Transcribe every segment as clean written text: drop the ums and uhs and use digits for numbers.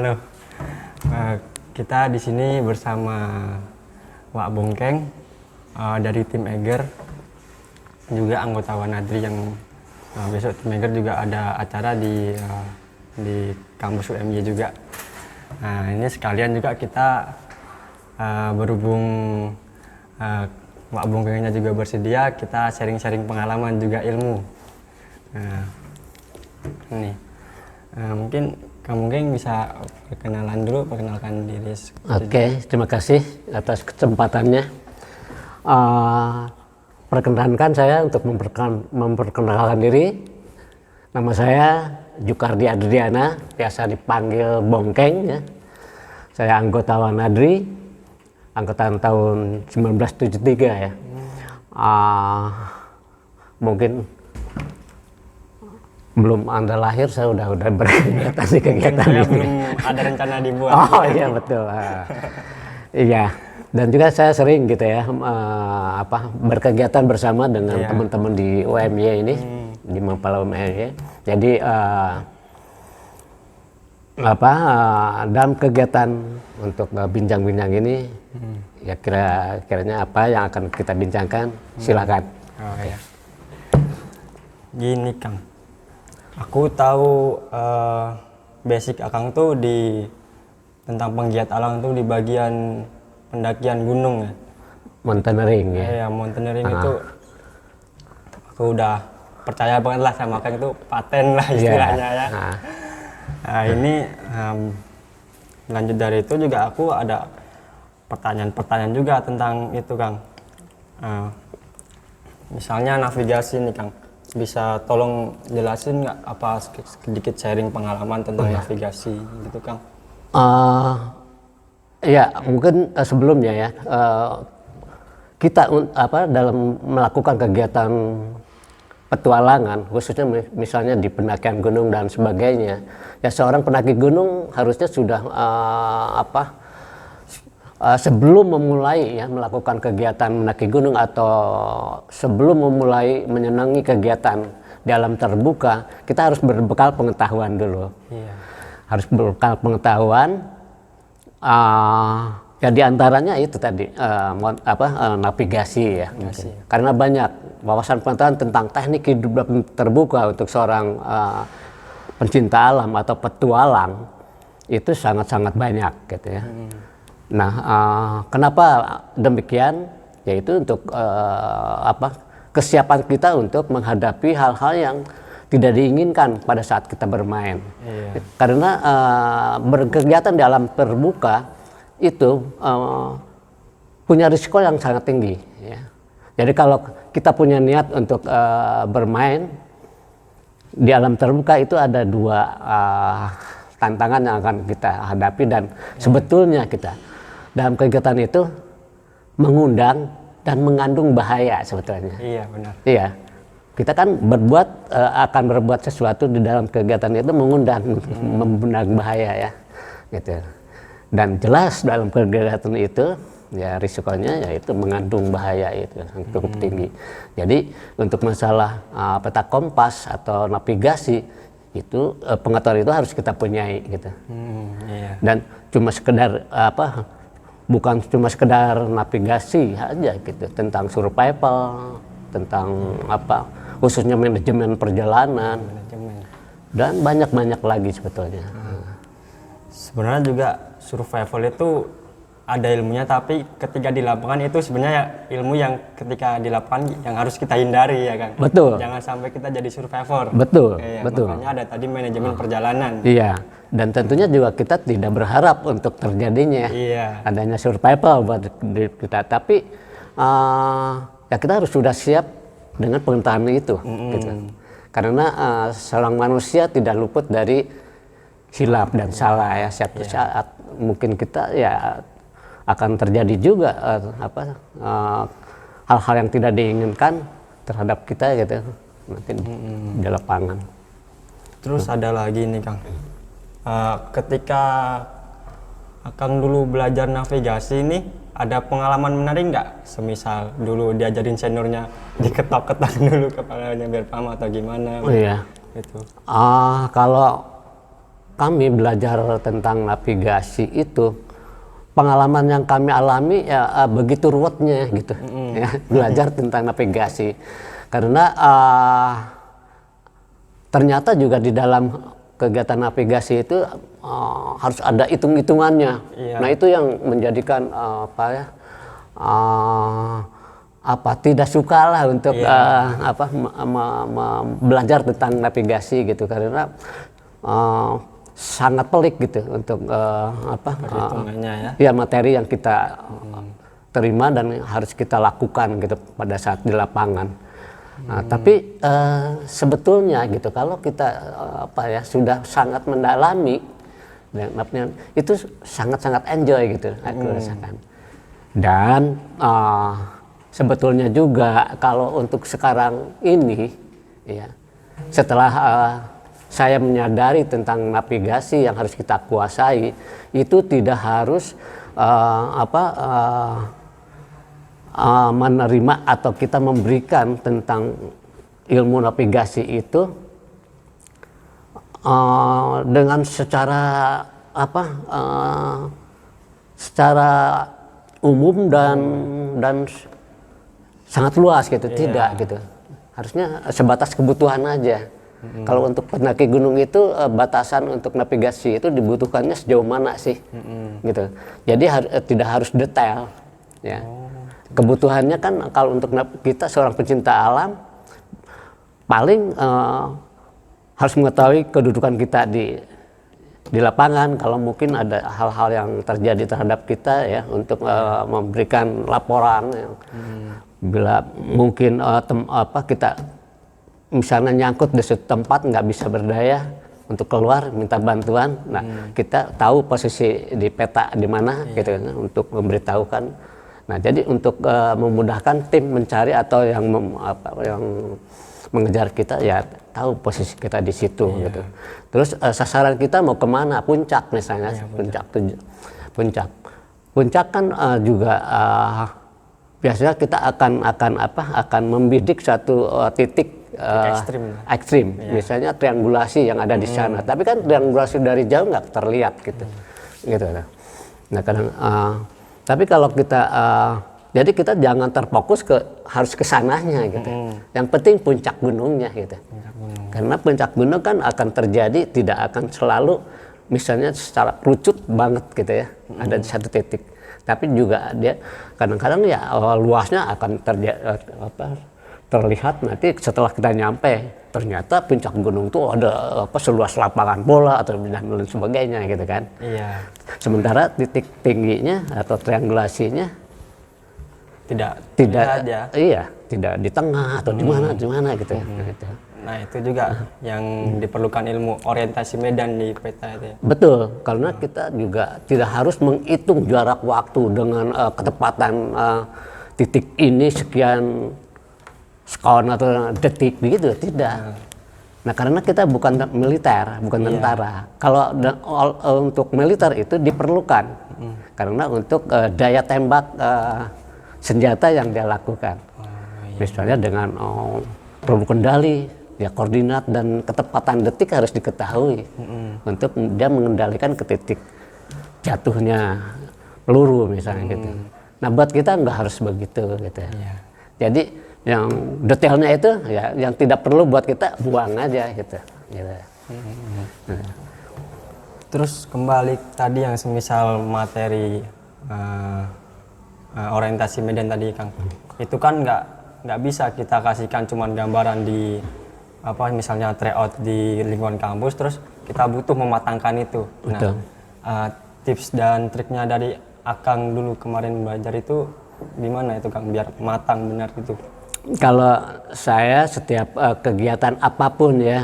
Halo, kita di sini bersama Wak Bongkeng dari tim Eger, juga anggota Wanadri yang besok tim Eger juga ada acara di kampus UMY juga. Nah, ini sekalian juga kita berhubung Wak Bongkengnya juga bersedia, kita sharing-sharing pengalaman juga ilmu. Nah, ini mungkin Kang Bongkeng bisa perkenalkan diri. Oke, terima kasih atas kesempatannya. Perkenalkan saya untuk memperkenalkan diri. Nama saya Jukardi Adriana, biasa dipanggil Bongkeng. Ya. Saya anggota Wanadri, angkatan tahun 1973 ya. Mungkin belum Anda lahir, saya udah berkegiatan di kegiatan saya ini. Belum ada rencana dibuat. Oh iya betul. Iya. Dan juga saya sering gitu ya berkegiatan bersama dengan teman-teman di UMY ini, di Mapala UMY. Jadi dalam kegiatan untuk bincang-bincang ini ya kiranya apa yang akan kita bincangkan, silakan. Oh ya. Gini Kang, aku tahu basic Akang tuh tentang penggiat alam tuh di bagian pendakian gunung ya. Mountaineering ya. Ya, mountaineering itu aku udah percaya banget lah sama Akang, itu paten lah istilahnya ya. Nah, ini lanjut dari itu juga aku ada pertanyaan-pertanyaan juga tentang itu Kang. Misalnya navigasi nih Kang, bisa tolong jelasin nggak apa sedikit sharing pengalaman tentang navigasi gitu Kang? Ya mungkin sebelumnya ya kita dalam melakukan kegiatan petualangan, khususnya misalnya di pendakian gunung dan sebagainya, ya seorang pendaki gunung harusnya sudah sebelum memulai ya melakukan kegiatan mendaki gunung atau sebelum memulai menyenangi kegiatan di alam terbuka, kita harus berbekal pengetahuan dulu. Iya. Harus berbekal pengetahuan. Ya diantaranya itu tadi navigasi ya. Karena banyak wawasan pengetahuan tentang teknik hidup terbuka untuk seorang pencinta alam atau petualang itu sangat-sangat banyak gitu ya. Nah, kenapa demikian? Yaitu untuk kesiapan kita untuk menghadapi hal-hal yang tidak diinginkan pada saat kita bermain. Iya. Karena berkegiatan di alam terbuka itu punya risiko yang sangat tinggi. Ya. Jadi kalau kita punya niat untuk bermain di alam terbuka, itu ada dua tantangan yang akan kita hadapi, dan sebetulnya kita dalam kegiatan itu mengundang dan mengandung bahaya sebetulnya. Iya benar. Iya. Kita kan akan berbuat sesuatu di dalam kegiatan itu mengundang bahaya ya, gitu. Dan jelas dalam kegiatan itu ya risikonya yaitu mengandung bahaya itu yang cukup tinggi. Jadi untuk masalah peta kompas atau navigasi itu pengetahuan itu harus kita punyai gitu. Iya. Dan cuma sekedar bukan cuma sekedar navigasi aja gitu, tentang survival, tentang khususnya manajemen perjalanan, dan banyak lagi sebetulnya. Sebenarnya juga survival itu ada ilmunya, tapi ketika di lapangan itu sebenarnya ilmu yang ketika di lapangan yang harus kita hindari ya Kang. Betul. Jangan sampai kita jadi survivor. Betul. Betul. Makanya ada tadi manajemen perjalanan. Iya. Dan tentunya juga kita tidak berharap untuk terjadinya adanya survival buat kita, tapi ya kita harus sudah siap dengan pengetahuan itu, gitu. Karena seorang manusia tidak luput dari hilaf dan salah ya. Setiap saat mungkin kita ya akan terjadi juga hal-hal yang tidak diinginkan terhadap kita gitu nanti di lapangan. Terus ada lagi nih Kang, ketika Akang dulu belajar navigasi ini, ada pengalaman menarik nggak? Semisal dulu diajarin seniornya diketok-ketok dulu kepalanya biar paham atau gimana? Oh iya. Gitu. Kalau kami belajar tentang navigasi itu, pengalaman yang kami alami ya begitu ruwetnya gitu, ya, belajar tentang navigasi. Karena ternyata juga di dalam kegiatan navigasi itu harus ada hitung-hitungannya. Nah itu yang menjadikan tidak suka lah untuk belajar tentang navigasi gitu, karena sangat pelik gitu untuk ya materi yang kita terima dan harus kita lakukan gitu pada saat di lapangan. Nah, tapi sebetulnya gitu kalau kita sudah sangat mendalami, itu sangat-sangat enjoy gitu aku rasakan. Dan sebetulnya juga kalau untuk sekarang ini, ya, setelah saya menyadari tentang navigasi yang harus kita kuasai, itu tidak harus menerima atau kita memberikan tentang ilmu navigasi itu dengan secara umum dan sangat luas gitu, tidak gitu. Harusnya sebatas kebutuhan aja. Kalau untuk pendaki gunung itu batasan untuk navigasi itu dibutuhkannya sejauh mana sih, gitu. Jadi tidak harus detail, ya. Kebutuhannya kan kalau untuk kita seorang pencinta alam paling harus mengetahui kedudukan kita di lapangan. Kalau mungkin ada hal-hal yang terjadi terhadap kita, ya, untuk memberikan laporan, ya. Bila mungkin kita misalnya nyangkut di suatu tempat nggak bisa berdaya untuk keluar minta bantuan, nah kita tahu posisi di peta di mana, gitu kan, untuk memberitahukan. Nah jadi untuk memudahkan tim mencari atau yang mengejar kita, ya tahu posisi kita di situ, gitu. Terus sasaran kita mau kemana, puncak misalnya, puncak kan juga biasanya kita akan membidik satu titik ekstrim. Misalnya triangulasi yang ada di sana, tapi kan triangulasi dari jauh nggak terlihat gitu. Nah kadang tapi kalau kita jadi kita jangan terfokus harus ke sananya gitu. Yang penting puncak gunungnya gitu. Karena puncak gunung kan akan terjadi, tidak akan selalu misalnya secara kerucut banget gitu, ya, ada di satu titik. Tapi juga dia kadang-kadang ya luasnya akan terlihat nanti setelah kita nyampe, ternyata puncak gunung itu ada seluas lapangan bola atau dan lain sebagainya, gitu kan. Sementara titik tingginya atau triangulasinya tidak tidak di tengah atau di mana gitu. Nah itu juga yang diperlukan ilmu orientasi medan di peta itu, ya? Betul, karena kita juga tidak harus menghitung jarak waktu dengan ketepatan titik ini sekian sekon atau detik begitu, tidak. Nah karena kita bukan militer, bukan tentara. Kalau untuk militer itu diperlukan karena untuk daya tembak senjata yang dia lakukan. Misalnya dengan peluru kendali, ya koordinat dan ketepatan detik harus diketahui untuk dia mengendalikan ke titik jatuhnya peluru misalnya, gitu. Nah buat kita nggak harus begitu, gitu. Jadi yang detailnya itu ya yang tidak perlu buat kita buang aja, gitu. Terus kembali tadi yang semisal materi orientasi medan tadi, Kang, itu kan nggak bisa kita kasihkan cuman gambaran di misalnya tryout di lingkungan kampus, terus kita butuh mematangkan itu. Nah, tips dan triknya dari Akang dulu kemarin belajar itu gimana itu, Kang, biar matang benar itu? Kalau saya setiap kegiatan apapun, ya,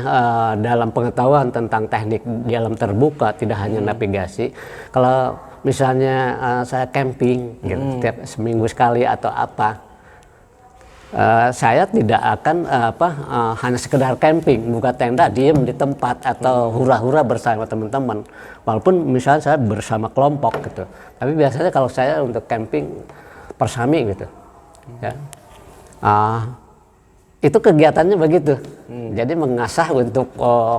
dalam pengetahuan tentang teknik di alam terbuka, tidak hanya navigasi. Kalau misalnya saya camping, gitu, setiap seminggu sekali atau apa, saya tidak akan hanya sekedar camping, buka tenda, diem di tempat atau hura-hura bersama teman-teman. Walaupun misalnya saya bersama kelompok gitu, tapi biasanya kalau saya untuk camping persami gitu, ya, itu kegiatannya begitu. Jadi mengasah untuk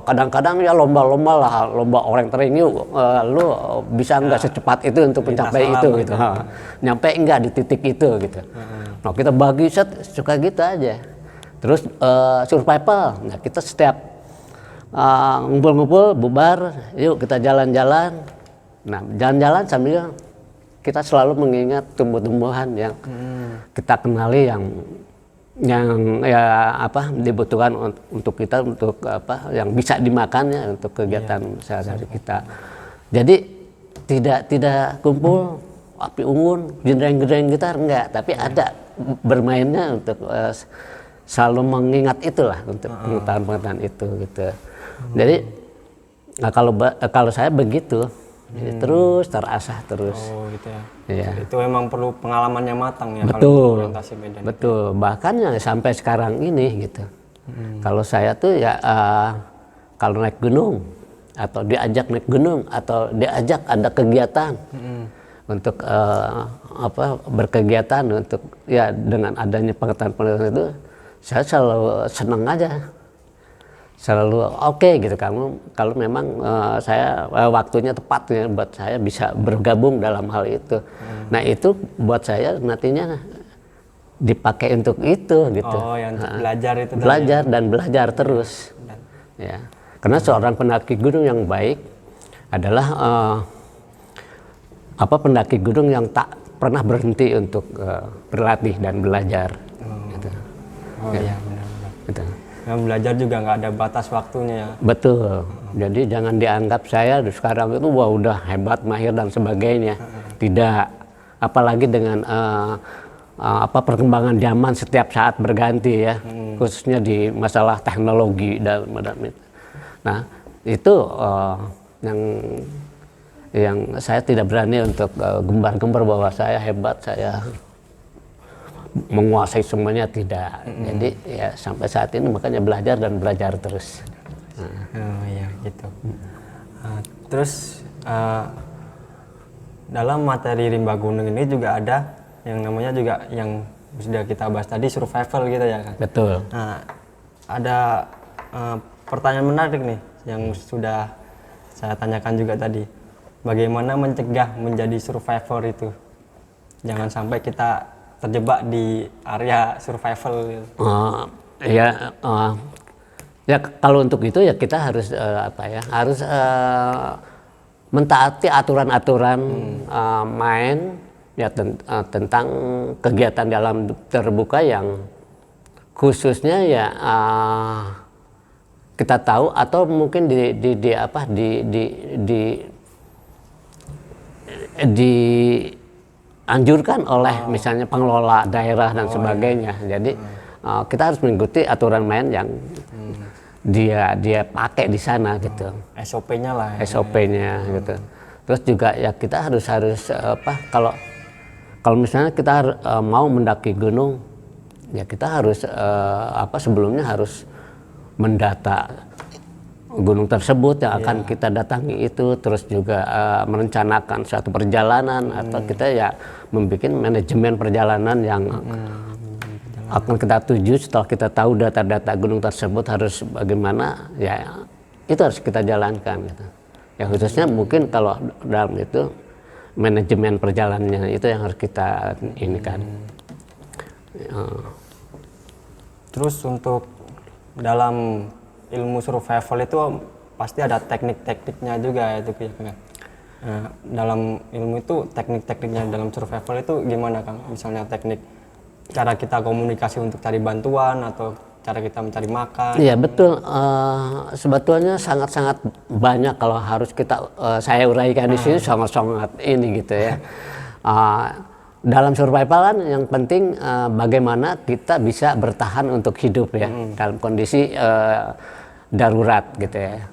kadang-kadang ya lomba-lomba lah, lomba orang yuk, lu bisa nggak secepat itu untuk mencapai itu gitu. Nyampe nggak di titik itu gitu. Nah kita bagi suka gitu aja. Terus survival, nah kita setiap ngumpul-ngumpul bubar, yuk kita jalan-jalan. Nah jalan-jalan sambil kita selalu mengingat tumbuh-tumbuhan yang kita kenali yang ya apa dibutuhkan untuk kita, untuk apa yang bisa dimakannya untuk kegiatan sehari-hari kita. Jadi tidak kumpul api unggun, gendreng-gendreng gitar enggak, tapi ada bermainnya untuk selalu mengingat itulah untuk pengetahuan-pengetahuan itu gitu. Jadi nah kalau saya begitu, jadi terus terasah terus. Oh gitu ya. Ya. Itu memang perlu pengalamannya matang ya. Betul. Kalau orientasi medan. Betul. Bahkan ya sampai sekarang ini gitu. Kalau saya tuh ya kalau naik gunung atau diajak naik gunung atau diajak ada kegiatan untuk apa berkegiatan untuk ya dengan adanya pengetahuan itu, saya selalu senang aja. Selalu oke gitu kalau memang saya waktunya tepat ya buat saya bisa bergabung dalam hal itu. Nah itu buat saya nantinya dipakai untuk itu gitu. Oh yang untuk belajar itu. Belajar dan belajar terus. Ya. Karena seorang pendaki gunung yang baik adalah apa pendaki gunung yang tak pernah berhenti untuk berlatih dan belajar. Gitu. Oh iya benar-benar. Gitu. Nah, belajar juga nggak ada batas waktunya ya. Betul. Jadi jangan dianggap saya sekarang itu wah udah hebat, mahir dan sebagainya. Tidak. Apalagi dengan apa perkembangan zaman setiap saat berganti ya, khususnya di masalah teknologi dan itu. Nah itu yang saya tidak berani untuk gembar-gembar bahwa saya hebat, saya menguasai semuanya, tidak. Jadi ya sampai saat ini makanya belajar dan belajar terus. Oh iya gitu. Terus dalam materi rimba gunung ini juga ada yang namanya juga yang sudah kita bahas tadi survival gitu ya kan. Betul. Nah ada pertanyaan menarik nih yang sudah saya tanyakan juga tadi. Bagaimana mencegah menjadi survivor itu? Jangan sampai kita terjebak di area survival gitu. Ya kalau untuk itu ya kita harus harus mentaati aturan-aturan main ya tentang kegiatan dalam terbuka yang khususnya ya kita tahu atau mungkin dianjurkan oleh misalnya pengelola daerah dan sebagainya. Jadi kita harus mengikuti aturan main yang dia pakai di sana gitu. SOP-nya lah. SOP-nya gitu. Terus juga ya kita harus kalau misalnya kita mau mendaki gunung ya kita harus sebelumnya harus mendata gunung tersebut yang akan kita datangi itu, terus juga merencanakan suatu perjalanan atau kita ya membuat manajemen perjalanan yang akan kita tuju. Setelah kita tahu data-data gunung tersebut harus bagaimana, ya itu harus kita jalankan gitu. Ya khususnya mungkin kalau dalam itu manajemen perjalanannya itu yang harus kita inikan. Terus untuk dalam ilmu survival itu pasti ada teknik-tekniknya juga itu ya. Nah, dalam ilmu itu teknik-tekniknya dalam survival itu gimana Kang? Misalnya teknik cara kita komunikasi untuk cari bantuan atau cara kita mencari makan. Iya betul, sebetulnya sangat-sangat banyak kalau harus saya uraikan di sini sangat-sangat ini gitu ya. Dalam survival kan yang penting bagaimana kita bisa bertahan untuk hidup ya dalam kondisi darurat gitu ya.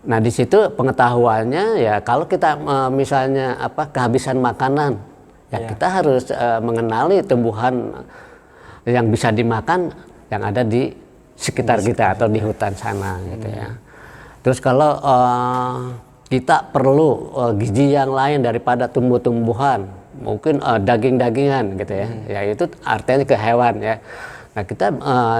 Nah di situ pengetahuannya ya kalau kita misalnya kehabisan makanan ya kita harus mengenali tumbuhan yang bisa dimakan yang ada di sekitar kita atau di hutan sana gitu ya. Terus kalau kita perlu gizi yang lain daripada tumbuh-tumbuhan, mungkin daging-dagingan gitu ya. Ya itu artinya ke hewan ya. Nah kita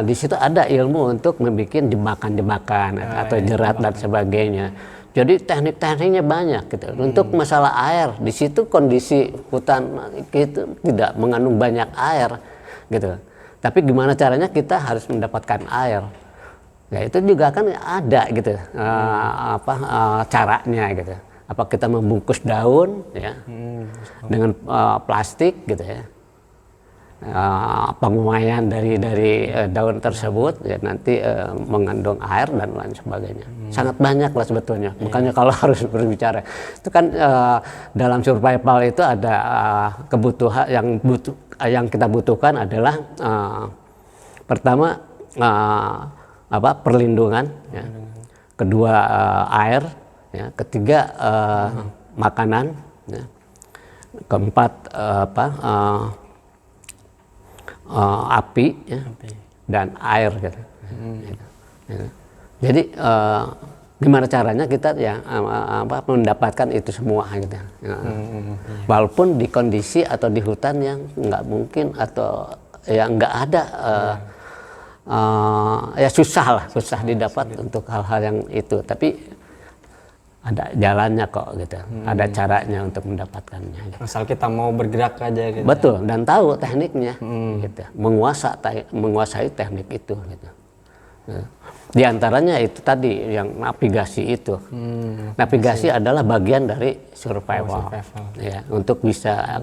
di situ ada ilmu untuk membuat jebakan-jebakan atau jerat dan sebagainya. Jadi teknik-tekniknya banyak gitu. Untuk masalah air, di situ kondisi hutan itu tidak mengandung banyak air gitu. Tapi gimana caranya kita harus mendapatkan air? Ya itu juga kan ada gitu caranya gitu. Apa kita membungkus daun ya dengan plastik gitu ya. Pengumaian dari daun tersebut ya nanti mengandung air dan lain sebagainya. Sangat banyak lah sebetulnya. Makanya kalau harus berbicara itu kan dalam survival itu ada kebutuhan yang kita butuhkan adalah pertama perlindungan, ya. Kedua air, ya. Ketiga makanan, ya. Keempat api, ya. Dan air gitu. Gitu. Jadi gimana caranya kita ya mendapatkan itu semua gitu. Walaupun di kondisi atau di hutan yang nggak mungkin atau yang nggak ada ya susah didapat untuk hal-hal yang itu, tapi ada jalannya kok gitu, ada caranya untuk mendapatkannya gitu. Asal kita mau bergerak aja gitu. Betul, dan tahu tekniknya gitu. Menguasai teknik itu gitu. Di antaranya itu tadi yang navigasi itu. Navigasi adalah bagian dari survival. Ya, untuk bisa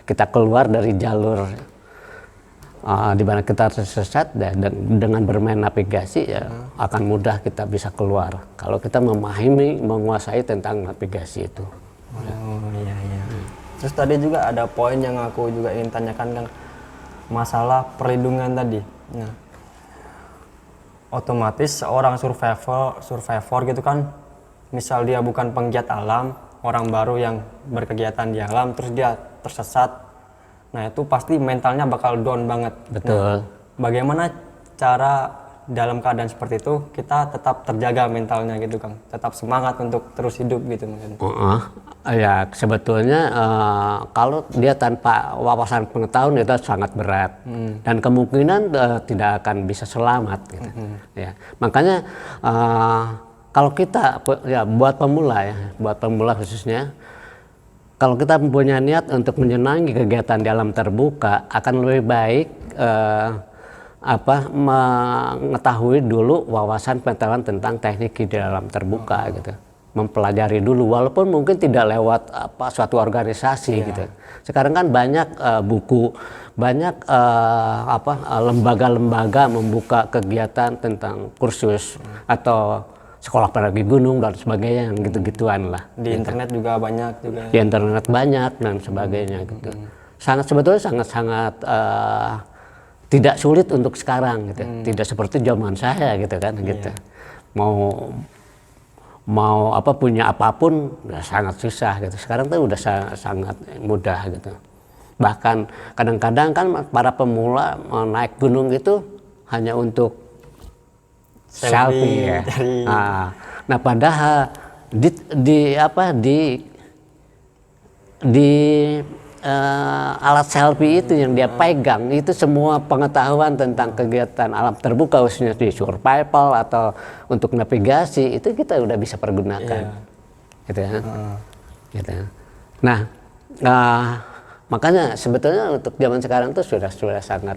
kita keluar dari jalur di mana kita tersesat, dan dengan bermain navigasi ya akan mudah kita bisa keluar kalau kita memahami, menguasai tentang navigasi itu. Iya. Terus tadi juga ada poin yang aku juga ingin tanyakan, Kang, masalah perlindungan tadi. Nah, otomatis seorang survivor gitu kan, misal dia bukan penggiat alam, orang baru yang berkegiatan di alam, terus dia tersesat. Nah itu pasti mentalnya bakal down banget. Betul. Nah, bagaimana cara dalam keadaan seperti itu kita tetap terjaga mentalnya gitu, Kang? Tetap semangat untuk terus hidup gitu maksudnya. Ya sebetulnya kalau dia tanpa wawasan pengetahuan itu sangat berat dan kemungkinan tidak akan bisa selamat gitu. Ya, makanya kalau kita ya buat pemula khususnya, kalau kita mempunyai niat untuk menyenangi kegiatan di alam terbuka, akan lebih baik mengetahui dulu wawasan pengetahuan tentang teknik di alam terbuka gitu. Mempelajari dulu, walaupun mungkin tidak lewat suatu organisasi gitu. Sekarang kan banyak buku, banyak lembaga-lembaga membuka kegiatan tentang kursus atau sekolah pendaki gunung dan sebagainya, yang gitu-gituan lah. Di internet juga banyak juga. Di internet banyak dan sebagainya gitu. Sebetulnya sangat tidak sulit untuk sekarang gitu. Tidak seperti zaman saya gitu kan gitu. Mau punya apapun ya sangat susah gitu. Sekarang tuh udah sangat mudah gitu. Bahkan kadang-kadang kan para pemula naik gunung itu hanya untuk selfie ya. Nah padahal di alat selfie itu yang dia pegang itu semua pengetahuan tentang kegiatan alam terbuka, khususnya di survival atau untuk navigasi, itu kita udah bisa pergunakan, gitu ya. Gitu. Nah, makanya sebetulnya untuk zaman sekarang tuh sudah sangat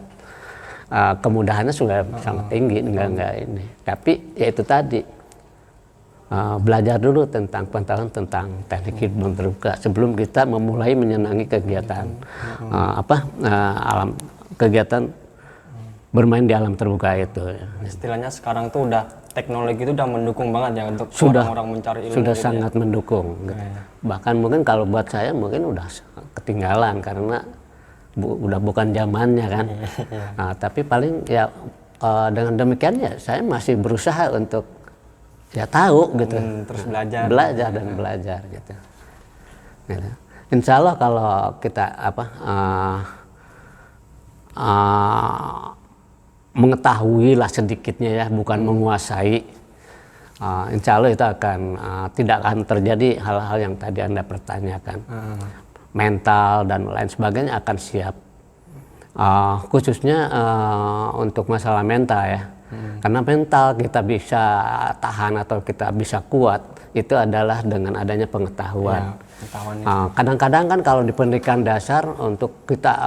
kemudahannya sudah sangat tinggi, enggak ini. Tapi ya itu tadi belajar dulu tentang pengetahuan tentang teknik hidup terbuka sebelum kita memulai menyenangi kegiatan kegiatan bermain di alam terbuka itu. Istilahnya sekarang tuh udah teknologi itu udah mendukung banget ya untuk orang-orang mencari ilmu. Sudah sangat mendukung. Gitu. Bahkan mungkin kalau buat saya mungkin udah ketinggalan karena udah bukan zamannya kan. Tapi paling ya dengan demikian ya saya masih berusaha untuk ya tahu gitu. Terus belajar gitu. Insya Allah kalau kita mengetahui lah sedikitnya ya, bukan menguasai, insya Allah itu tidak akan terjadi hal-hal yang tadi Anda pertanyakan. Mental dan lain sebagainya akan siap. khususnya untuk masalah mental ya. Karena mental kita bisa tahan atau kita bisa kuat itu adalah dengan adanya pengetahuan. Kadang-kadang kan kalau di pendidikan dasar untuk kita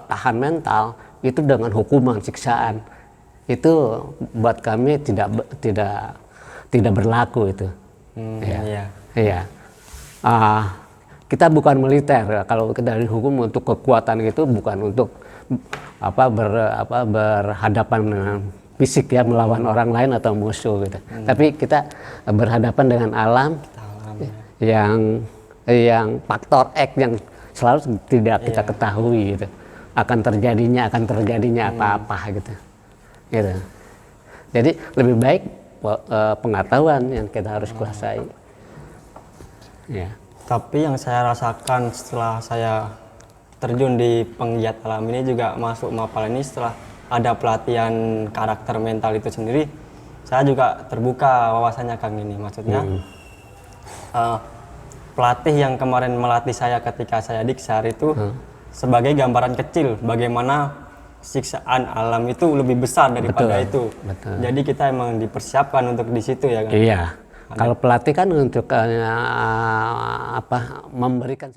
tahan mental itu dengan hukuman, siksaan, itu buat kami tidak berlaku itu. Iya. Kita bukan militer. Kalau kita dihukum untuk kekuatan itu bukan untuk berhadapan dengan fisik ya, melawan orang lain atau musuh gitu. Tapi kita berhadapan dengan alam yang faktor X yang selalu tidak kita ketahui gitu. akan terjadinya apa-apa gitu. Jadi lebih baik pengetahuan yang kita harus kuasai. Ya. Tapi yang saya rasakan setelah saya terjun di penggiat alam ini juga masuk MAPAL ini, setelah ada pelatihan karakter mental itu sendiri, saya juga terbuka wawasannya Kang ini. Maksudnya pelatih yang kemarin melatih saya ketika saya diksar itu sebagai gambaran kecil bagaimana siksaan alam itu lebih besar daripada itu. Betul. Jadi kita emang dipersiapkan untuk di situ ya kan? Iya. Kalau pelatih kan untuk memberikan